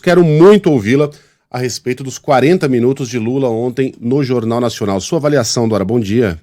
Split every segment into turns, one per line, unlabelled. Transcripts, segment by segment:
Quero muito ouvi-la a respeito dos 40 minutos de Lula ontem no Jornal Nacional. Sua avaliação, Dora, bom dia.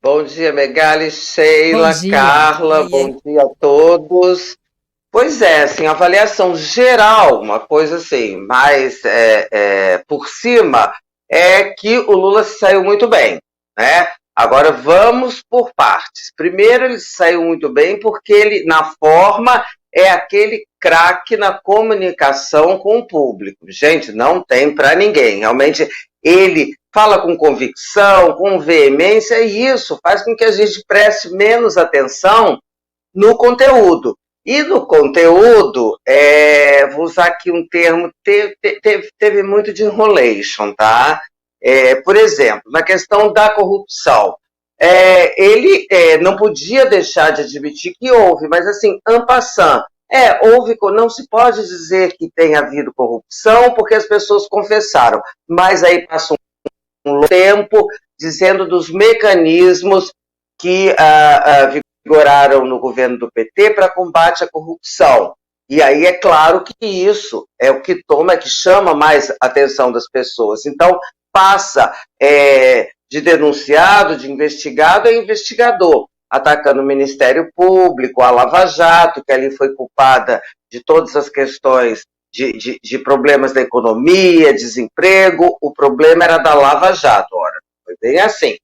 Bom dia, Megali, Sheila,
Bom dia.
Carla, bom dia a todos. Pois é, assim, avaliação geral, uma coisa assim, mais por cima, é que o Lula saiu muito bem, né? Agora vamos por partes. Primeiro, ele saiu muito bem porque ele, na forma, é aquele craque na comunicação com o público. Gente, não tem para ninguém. Realmente, ele fala com convicção, com veemência, e isso faz com que a gente preste menos atenção no conteúdo. E no conteúdo, vou usar aqui um termo, teve muito de enrolation, tá? Por exemplo, na questão da corrupção, ele não podia deixar de admitir que houve, mas assim, en passant, houve, não se pode dizer que tenha havido corrupção porque as pessoas confessaram, mas aí passou um tempo dizendo dos mecanismos que vigoraram no governo do PT para combate à corrupção. E aí é claro que isso é o que que chama mais a atenção das pessoas. Então, passa de denunciado, de investigado a investigador, atacando o Ministério Público, a Lava Jato, que ali foi culpada de todas as questões de problemas da economia, desemprego. O problema era da Lava Jato, ora, foi bem assim.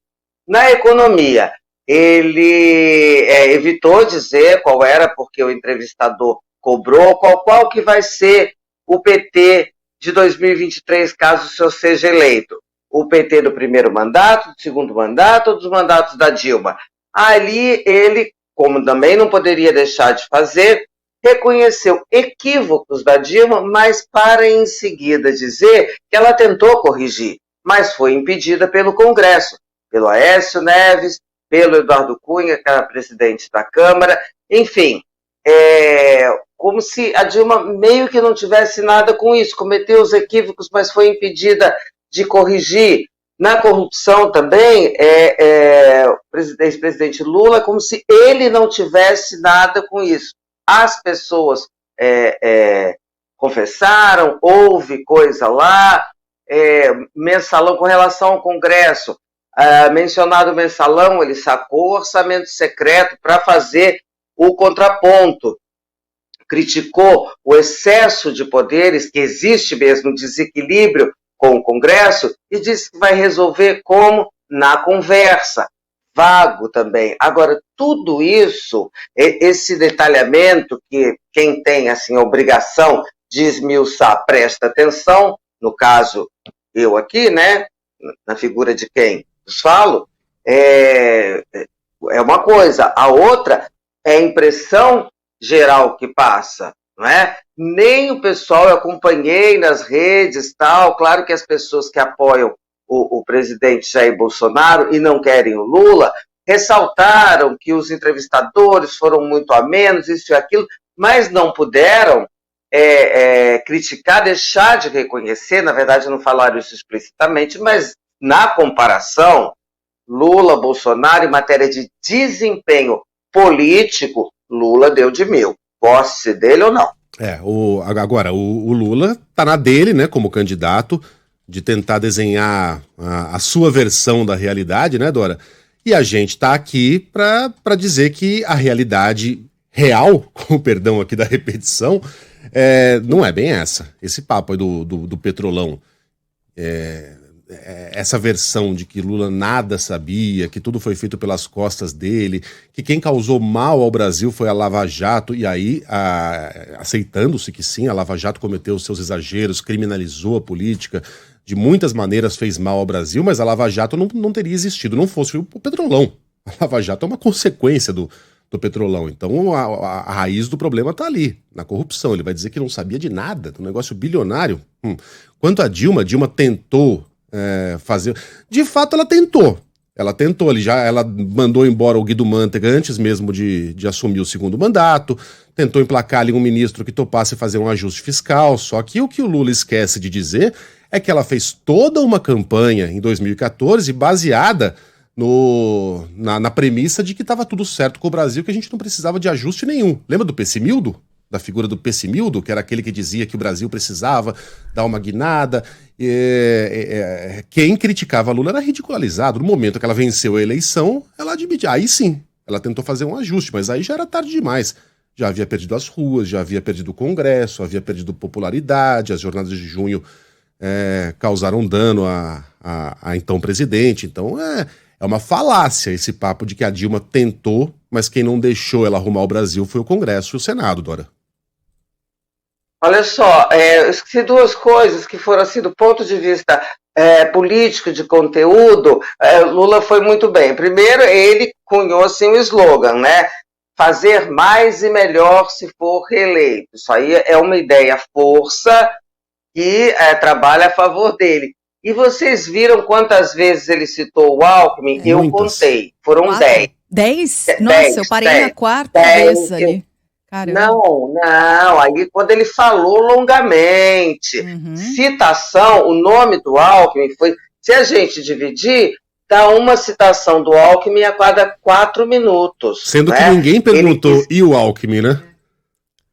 Na economia, ele evitou dizer qual era, porque o entrevistador cobrou, qual que vai ser o PT de 2023, caso o senhor seja eleito. O PT do primeiro mandato, do segundo mandato ou dos mandatos da Dilma? Ali ele, como também não poderia deixar de fazer, reconheceu equívocos da Dilma, mas para em seguida dizer que ela tentou corrigir, mas foi impedida pelo Congresso, pelo Aécio Neves, pelo Eduardo Cunha, que era presidente da Câmara, enfim, como se a Dilma meio que não tivesse nada com isso, cometeu os equívocos, mas foi impedida de corrigir. Na corrupção também, o ex-presidente Lula, como se ele não tivesse nada com isso. As pessoas confessaram, houve coisa lá, mensalão com relação ao Congresso. Mencionado o mensalão, ele sacou orçamento secreto para fazer o contraponto. Criticou o excesso de poderes, que existe mesmo desequilíbrio com o Congresso, e disse que vai resolver como? Na conversa. Vago também. Agora, tudo isso, esse detalhamento que quem tem assim, a obrigação de esmiuçar presta atenção, no caso, eu aqui, né, na figura de quem falo, é uma coisa. A outra é a impressão geral que passa, não é? Nem o pessoal, eu acompanhei nas redes, tal, claro que as pessoas que apoiam o presidente Jair Bolsonaro e não querem o Lula, ressaltaram que os entrevistadores foram muito amenos, isso e aquilo, mas não puderam criticar, deixar de reconhecer, na verdade não falaram isso explicitamente, mas na comparação, Lula, Bolsonaro, em matéria de desempenho político, Lula deu de 1000. Goste dele ou não.
Agora, o Lula tá na dele, né, como candidato, de tentar desenhar a sua versão da realidade, né, Dora? E a gente tá aqui para dizer que a realidade real, com o perdão aqui da repetição, não é bem essa. Esse papo aí do Petrolão, essa versão de que Lula nada sabia, que tudo foi feito pelas costas dele, que quem causou mal ao Brasil foi a Lava Jato, e aí, aceitando-se que sim, a Lava Jato cometeu os seus exageros, criminalizou a política, de muitas maneiras fez mal ao Brasil, mas a Lava Jato não teria existido, não fosse o Petrolão. A Lava Jato é uma consequência do Petrolão. Então a raiz do problema está ali, na corrupção. Ele vai dizer que não sabia de nada, do negócio bilionário. Quanto a Dilma tentou fazer... De fato, ela tentou. Ela tentou, ela mandou embora o Guido Mantega antes mesmo de assumir o segundo mandato, tentou emplacar ali um ministro que topasse fazer um ajuste fiscal, só que o que o Lula esquece de dizer é que ela fez toda uma campanha em 2014 baseada na premissa de que estava tudo certo com o Brasil, que a gente não precisava de ajuste nenhum. Lembra do Pessimildo? da figura do Pessimildo, que era aquele que dizia que o Brasil precisava dar uma guinada. Quem criticava a Lula era ridicularizado. No momento que ela venceu a eleição, ela admitiu. Aí sim, ela tentou fazer um ajuste, mas aí já era tarde demais. Já havia perdido as ruas, já havia perdido o Congresso, havia perdido popularidade, as jornadas de junho causaram dano a então presidente. Então é uma falácia esse papo de que a Dilma tentou, mas quem não deixou ela arrumar o Brasil foi o Congresso e o Senado, Dora.
Olha só, eu esqueci duas coisas que foram assim, do ponto de vista político, de conteúdo, Lula foi muito bem. Primeiro, ele cunhou assim, um slogan, né? Fazer mais e melhor se for reeleito. Isso aí é uma ideia força que trabalha a favor dele. E vocês viram quantas vezes ele citou o Alckmin? Eu contei, foram
4?
10.
10? Nossa,
10,
eu parei
10,
na quarta
10,
vez ali. Caramba.
Não, aí quando ele falou longamente, citação, o nome do Alckmin foi, se a gente dividir, dá uma citação do Alckmin a cada 4 minutos.
Sendo
né?
que ninguém perguntou, e o Alckmin, né?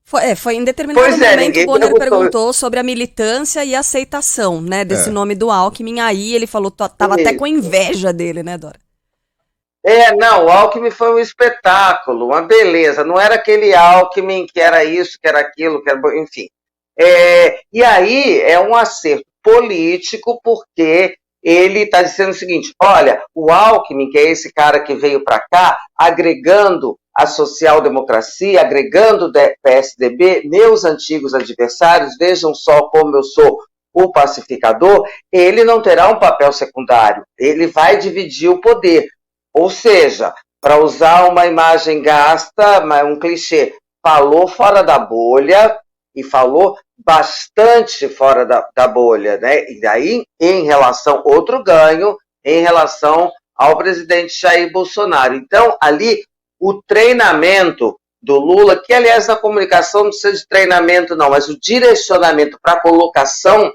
Foi em determinado momento o Bonner perguntou sobre a militância e a aceitação, né, desse nome do Alckmin, aí ele falou, tava até com inveja dele, né, Dora?
Não, o Alckmin foi um espetáculo, uma beleza, não era aquele Alckmin que era isso, que era aquilo, que era, enfim. E aí é um acerto político, porque ele está dizendo o seguinte, olha, o Alckmin, que é esse cara que veio para cá, agregando a social-democracia, agregando o PSDB, meus antigos adversários, vejam só como eu sou o pacificador, ele não terá um papel secundário, ele vai dividir o poder. Ou seja, para usar uma imagem gasta, um clichê, falou fora da bolha e falou bastante fora da bolha, né? E daí, em relação, outro ganho, em relação ao presidente Jair Bolsonaro. Então, ali, o treinamento do Lula, que, aliás, na comunicação não precisa de treinamento, não, mas o direcionamento para a colocação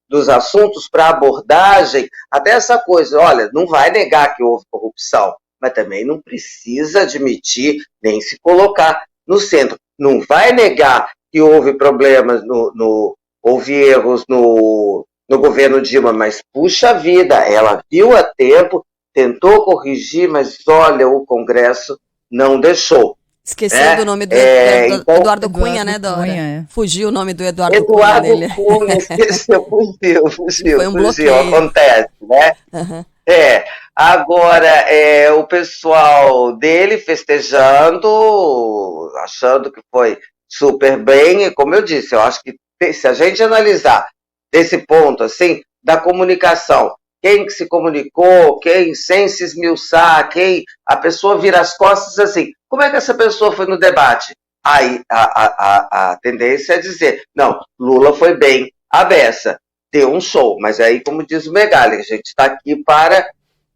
dos assuntos, para abordagem, até essa coisa, olha, não vai negar que houve corrupção, mas também não precisa admitir nem se colocar no centro. Não vai negar que houve problemas, houve erros no governo Dilma, mas puxa vida, ela viu a tempo, tentou corrigir, mas olha, o Congresso não deixou.
Esqueceu do nome do Eduardo Cunha, né, Dora? Cunha, Fugiu o nome do Eduardo Cunha dele.
Cunha, esqueceu, fugiu,
Foi um bloqueio.
Acontece, né? Uhum. Agora, o pessoal dele festejando, achando que foi super bem, e como eu disse, eu acho que se a gente analisar desse ponto, assim, da comunicação, quem que se comunicou, quem sem se esmiuçar, quem a pessoa vira as costas assim, como é que essa pessoa foi no debate? Aí a tendência é dizer, não, Lula foi bem à beça, deu um show, mas aí, como diz o Megali, a gente está aqui para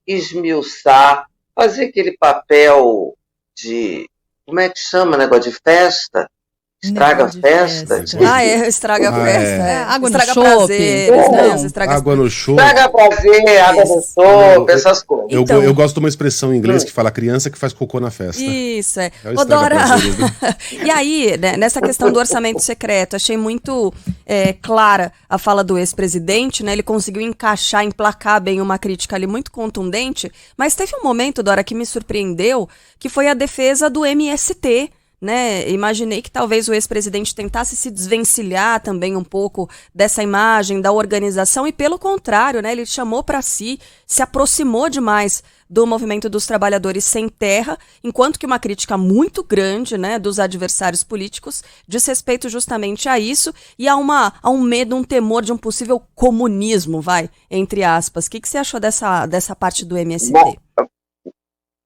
esmiuçar, fazer aquele papel de, como é que chama, negócio de festa? Estraga a festa.
Estraga a festa.
Água
estraga
no
prazer.
Água no chope.
Estraga prazer, água no chope, essas coisas.
Eu gosto de uma expressão em inglês que fala criança que faz cocô na festa.
Isso, Ô, Dora, e aí, né, nessa questão do orçamento secreto, achei muito clara a fala do ex-presidente, né? Ele conseguiu encaixar, emplacar bem uma crítica ali muito contundente, mas teve um momento, Dora, que me surpreendeu, que foi a defesa do MST, né? Imaginei que talvez o ex-presidente tentasse se desvencilhar também um pouco dessa imagem, da organização, e pelo contrário, né? Ele chamou para si, se aproximou demais do movimento dos trabalhadores sem terra, enquanto que uma crítica muito grande, né, dos adversários políticos diz respeito justamente a isso e a um medo, um temor de um possível comunismo, entre aspas. O que você achou dessa parte do MST?
Bom,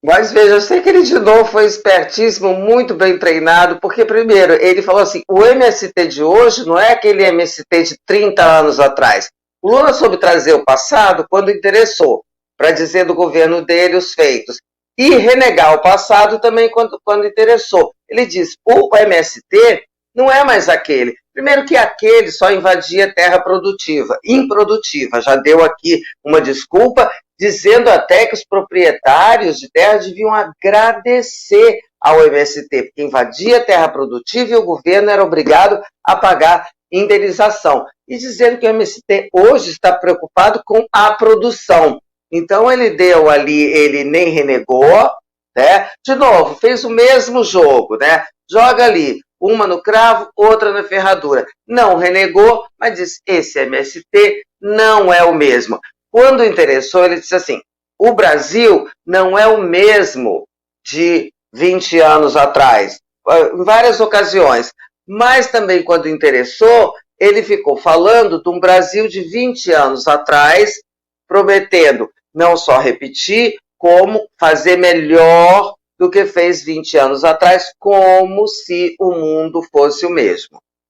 mas veja, eu sei que ele de novo foi espertíssimo, muito bem treinado, porque primeiro, ele falou assim, o MST de hoje não é aquele MST de 30 anos atrás. O Lula soube trazer o passado quando interessou, para dizer do governo dele os feitos, e renegar o passado também quando interessou. Ele diz, o MST não é mais aquele. Primeiro que aquele só invadia terra produtiva, improdutiva, já deu aqui uma desculpa, dizendo até que os proprietários de terra deviam agradecer ao MST, porque invadia a terra produtiva e o governo era obrigado a pagar indenização. E dizendo que o MST hoje está preocupado com a produção. Então ele deu ali, ele nem renegou, né? De novo, fez o mesmo jogo, né? Joga ali, uma no cravo, outra na ferradura. Não renegou, mas disse, esse MST não é o mesmo. Quando interessou, ele disse assim, o Brasil não é o mesmo de 20 anos atrás, em várias ocasiões, mas também quando interessou, ele ficou falando de um Brasil de 20 anos atrás, prometendo não só repetir, como fazer melhor do que fez 20 anos atrás, como se o mundo fosse o mesmo.